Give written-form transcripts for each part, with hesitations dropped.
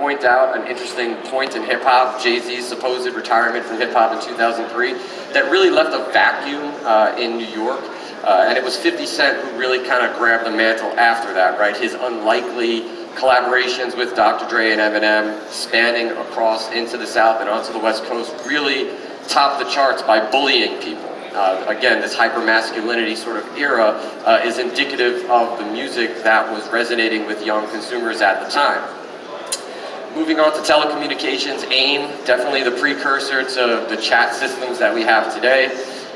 point out an interesting point in hip-hop, Jay-Z's supposed retirement from hip-hop in 2003, that really left a vacuum in New York. And it was 50 Cent who really kind of grabbed the mantle after that, right? His unlikely collaborations with Dr. Dre and Eminem, spanning across into the South and onto the West Coast, really topped the charts by bullying people. Again, this hyper-masculinity sort of era is indicative of the music that was resonating with young consumers at the time. Moving on to telecommunications, AIM, definitely the precursor to the chat systems that we have today.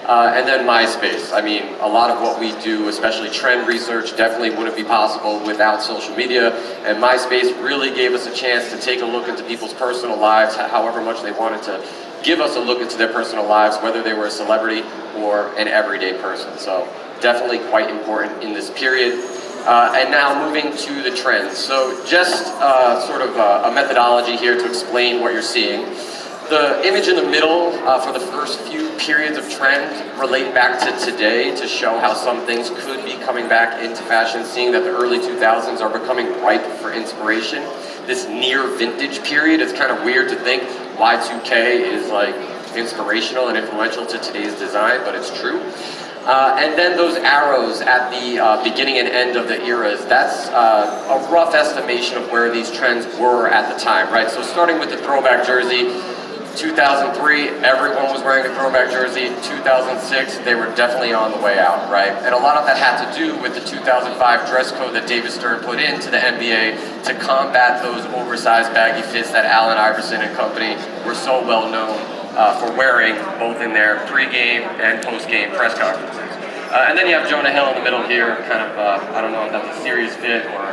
And then MySpace. I mean, a lot of what we do, especially trend research, definitely wouldn't be possible without social media. And MySpace really gave us a chance to take a look into people's personal lives, however much they wanted to give us a look into their personal lives, whether they were a celebrity or an everyday person. So definitely quite important in this period. And now moving to the trends. So just sort of a methodology here to explain what you're seeing. The image in the middle for the first few periods of trend relate back to today to show how some things could be coming back into fashion, seeing that the early 2000s are becoming ripe for inspiration. This near vintage period, it's kind of weird to think Y2K is like inspirational and influential to today's design, but it's true. And then those arrows at the beginning and end of the eras, that's a rough estimation of where these trends were at the time, right? So starting with the throwback jersey, 2003, everyone was wearing a throwback jersey. 2006, they were definitely on the way out, right? And a lot of that had to do with the 2005 dress code that David Stern put into the NBA to combat those oversized baggy fits that Allen Iverson and company were so well known for wearing, both in their pre-game and post-game press conferences. And then you have Jonah Hill in the middle here, kind of, I don't know if that's a serious fit or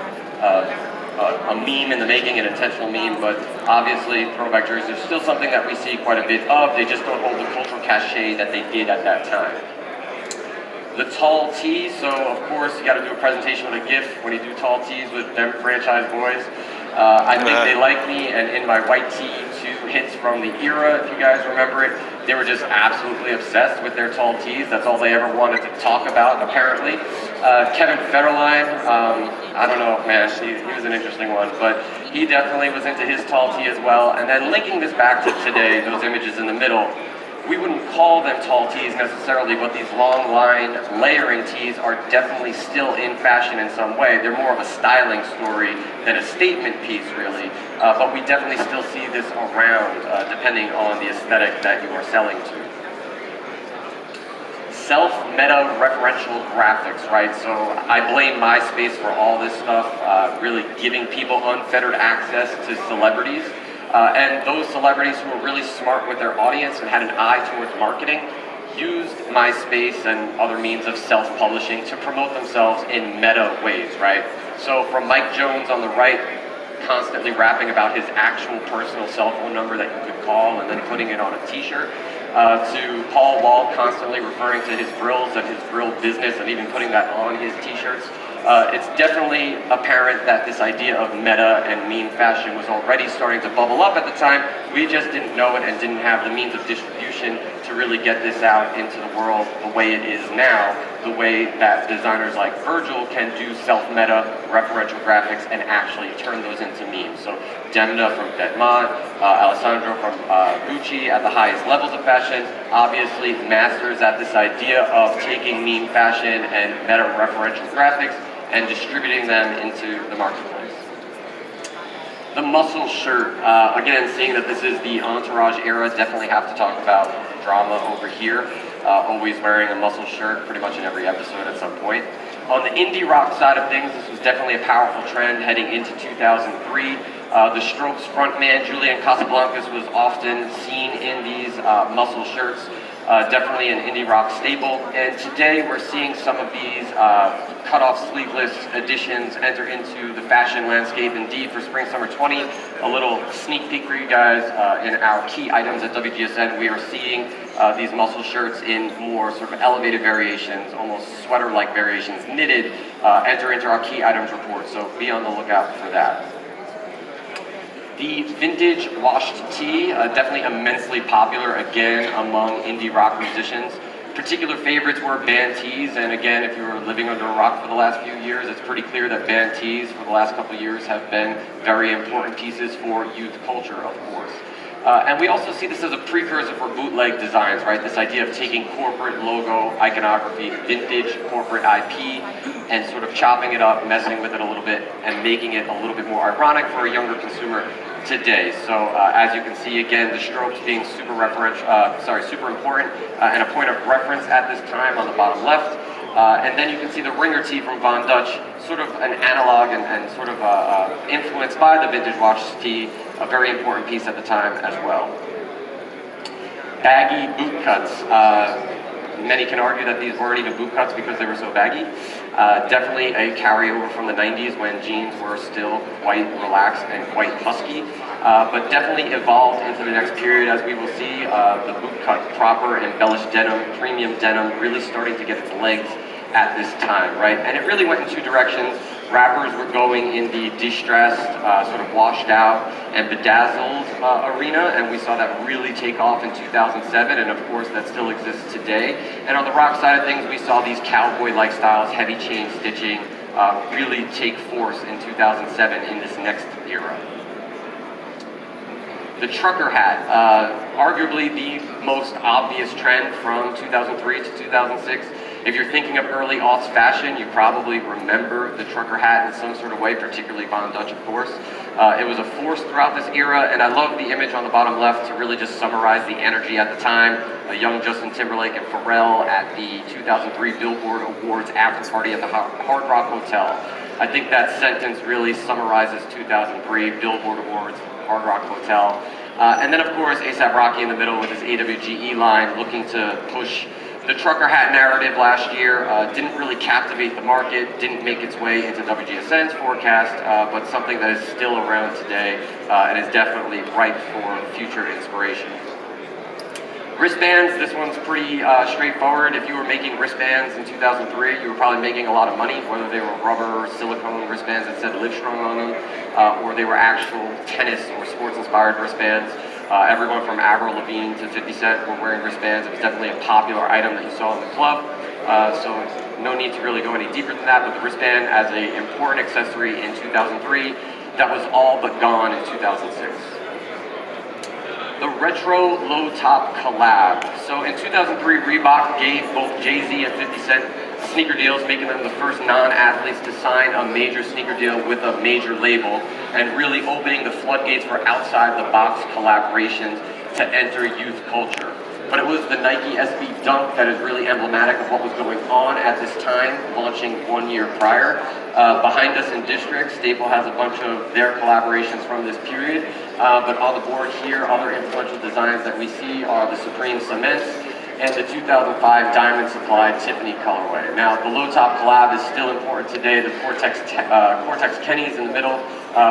a meme in the making, an intentional meme, but obviously throwback jerseys are still something that we see quite a bit of. They just don't hold the cultural cachet that they did at that time. The tall tee, so of course you got to do a presentation with a GIF when you do tall tees with them franchise boys. I think they like me, and in my white tee, 2 hits from the era, if you guys remember it, they were just absolutely obsessed with their tall tees. That's all they ever wanted to talk about, apparently. Kevin Federline, I don't know, man, he was an interesting one, but he definitely was into his tall tee as well. And then linking this back to today, those images in the middle, we wouldn't call them tall tees necessarily, but these long line layering tees are definitely still in fashion in some way. They're more of a styling story than a statement piece, really. But we definitely still see this around, depending on the aesthetic that you are selling to. Self-meta referential graphics, right? So I blame MySpace for all this stuff, really giving people unfettered access to celebrities. And those celebrities who were really smart with their audience and had an eye towards marketing used MySpace and other means of self-publishing to promote themselves in meta ways, right? So from Mike Jones on the right, constantly rapping about his actual personal cell phone number that you could call and then putting it on a t-shirt, to Paul Wall constantly referring to his grills and his grill business and even putting that on his t-shirts. It's definitely apparent that this idea of meta and meme fashion was already starting to bubble up at the time. We just didn't know it and didn't have the means of distribution to really get this out into the world the way it is now, the way that designers like Virgil can do self-meta referential graphics and actually turn those into memes. So Demna from Vetements, Alessandro from Gucci at the highest levels of fashion, obviously masters at this idea of taking meme fashion and meta referential graphics and distributing them into the marketplace. The muscle shirt, again, seeing that this is the Entourage era, definitely have to talk about drama over here. Always wearing a muscle shirt pretty much in every episode at some point. On the indie rock side of things, this was definitely a powerful trend heading into 2003. The Strokes frontman Julian Casablancas was often seen in these muscle shirts. Definitely an indie rock staple, and today we're seeing some of these cut-off sleeveless editions enter into the fashion landscape. Indeed, for Spring Summer 20, a little sneak peek for you guys in our key items at WGSN, we are seeing these muscle shirts in more sort of elevated variations, almost sweater-like variations, knitted, enter into our key items report, so be on the lookout for that. The vintage washed tee, definitely immensely popular again among indie rock musicians. Particular favorites were band tees, and again, if you were living under a rock for the last few years, it's pretty clear that band tees for the last couple of years have been very important pieces for youth culture, of course. And we also see this as a precursor for bootleg designs, right? This idea of taking corporate logo, iconography, vintage corporate IP, and sort of chopping it up, messing with it a little bit, and making it a little bit more ironic for a younger consumer today. So as you can see, again, the strokes being super important and a point of reference at this time on the bottom left. And then you can see the ringer tee from Von Dutch, sort of an analog and sort of influenced by the vintage watch tee, a very important piece at the time as well. Baggy boot cuts. Many can argue that these weren't even boot cuts because they were so baggy. Definitely a carryover from the 90s when jeans were still quite relaxed and quite husky, but definitely evolved into the next period, as we will see the boot cut proper embellished denim, premium denim, really starting to get its legs at this time, right? And it really went in two directions. Rappers were going in the distressed, sort of washed out and bedazzled arena, and we saw that really take off in 2007, and of course that still exists today. And on the rock side of things, we saw these cowboy-like styles, heavy chain stitching, really take force in 2007 in this next era. The trucker hat, arguably the most obvious trend from 2003 to 2006. If you're thinking of early aughts fashion, you probably remember the trucker hat in some sort of way, particularly Von Dutch, of course. It was a force throughout this era, and I love the image on the bottom left to really just summarize the energy at the time. A young Justin Timberlake and Pharrell at the 2003 Billboard Awards after party at the Hard Rock Hotel. I think that sentence really summarizes 2003 Billboard Awards, Hard Rock Hotel. And then, of course, A$AP Rocky in the middle with his AWGE line, looking to push the trucker hat narrative last year. Didn't really captivate the market, didn't make its way into Wgsn's forecast, but something that is still around today and is definitely ripe for future inspiration. Wristbands, this one's pretty straightforward. If you were making wristbands in 2003, you were probably making a lot of money, whether they were rubber or silicone wristbands that said Livestrong on them, or they were actual tennis or sports-inspired wristbands. Everyone from Avril Lavigne to 50 Cent were wearing wristbands. It was definitely a popular item that you saw in the club. So no need to really go any deeper than that, but the wristband as an important accessory in 2003, that was all but gone in 2006. The retro low top collab. So in 2003, Reebok gave both Jay-Z and 50 Cent sneaker deals, making them the first non-athletes to sign a major sneaker deal with a major label, and really opening the floodgates for outside-the-box collaborations to enter youth culture. But it was the Nike SB Dunk that is really emblematic of what was going on at this time, launching 1 year prior. Behind us in District, Staple has a bunch of their collaborations from this period, but on the board here, other influential designs that we see are the Supreme Cements and the 2005 Diamond Supply Tiffany colorway. Now, the low top collab is still important today. The Cortex Kennys in the middle,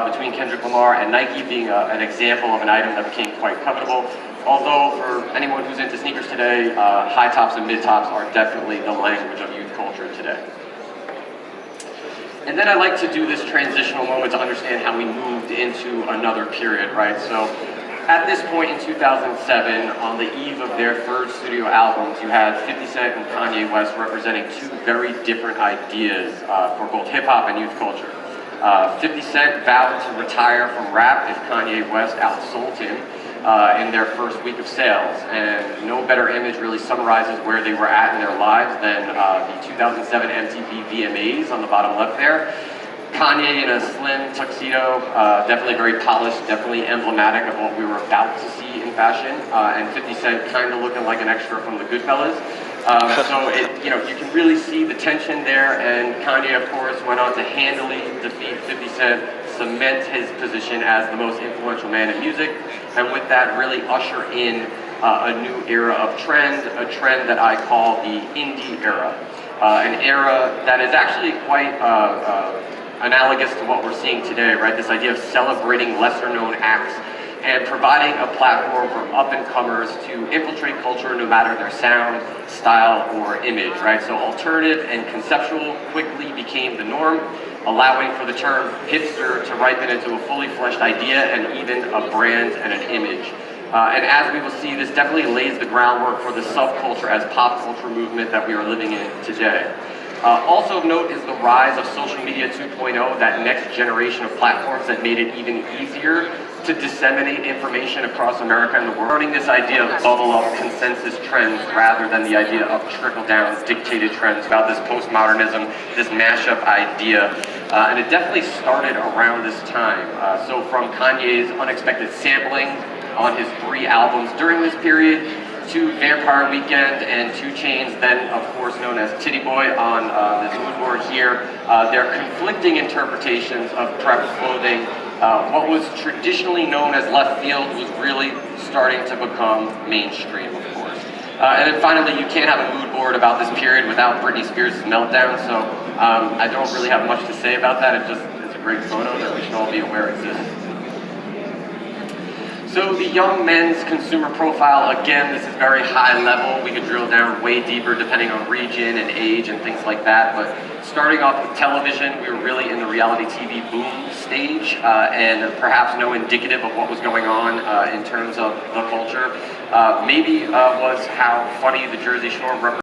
between Kendrick Lamar and Nike, being an example of an item that became quite covetable. Although, for anyone who's into sneakers today, high tops and mid tops are definitely the language of youth culture today. And then I like to do this transitional moment to understand how we moved into another period, right? So, at this point in 2007, on the eve of their third studio albums, you had 50 Cent and Kanye West representing two very different ideas for both hip-hop and youth culture. 50 Cent vowed to retire from rap if Kanye West outsold him in their first week of sales, and no better image really summarizes where they were at in their lives than the 2007 MTV VMAs on the bottom left there. Kanye in a slim tuxedo, definitely very polished, definitely emblematic of what we were about to see in fashion, and 50 Cent kind of looking like an extra from the Goodfellas. So you can really see the tension there, and Kanye, of course, went on to handily defeat 50 Cent, cement his position as the most influential man in music, and with that really usher in a new era of trend, a trend that I call the indie era, an era that is actually quite analogous to what we're seeing today, right? This idea of celebrating lesser-known acts and providing a platform for up-and-comers to infiltrate culture no matter their sound, style, or image, right? So alternative and conceptual quickly became the norm, allowing for the term hipster to ripen into a fully fleshed idea and even a brand and an image. And as we will see, this definitely lays the groundwork for the subculture as pop culture movement that we are living in today. Also of note is the rise of social media 2.0, that next generation of platforms that made it even easier to disseminate information across America and the world. Learning this idea of bubble-up consensus trends rather than the idea of trickle-down dictated trends, about this postmodernism, this mashup idea. And it definitely started around this time. So from Kanye's unexpected sampling on his 3 albums during this period, to Vampire Weekend and 2 Chainz, then of course known as Titty Boy on this mood board here, their conflicting interpretations of prep clothing. What was traditionally known as left field was really starting to become mainstream, of course. And then finally, you can't have a mood board about this period without Britney Spears' meltdown, so I don't really have much to say about that. It's a great photo that we should all be aware exists. So the young men's consumer profile, again, this is very high level. We could drill down way deeper depending on region and age and things like that. But starting off with television, we were really in the reality TV boom stage, and perhaps no indicative of what was going on in terms of the culture. Maybe was how funny the Jersey Shore represented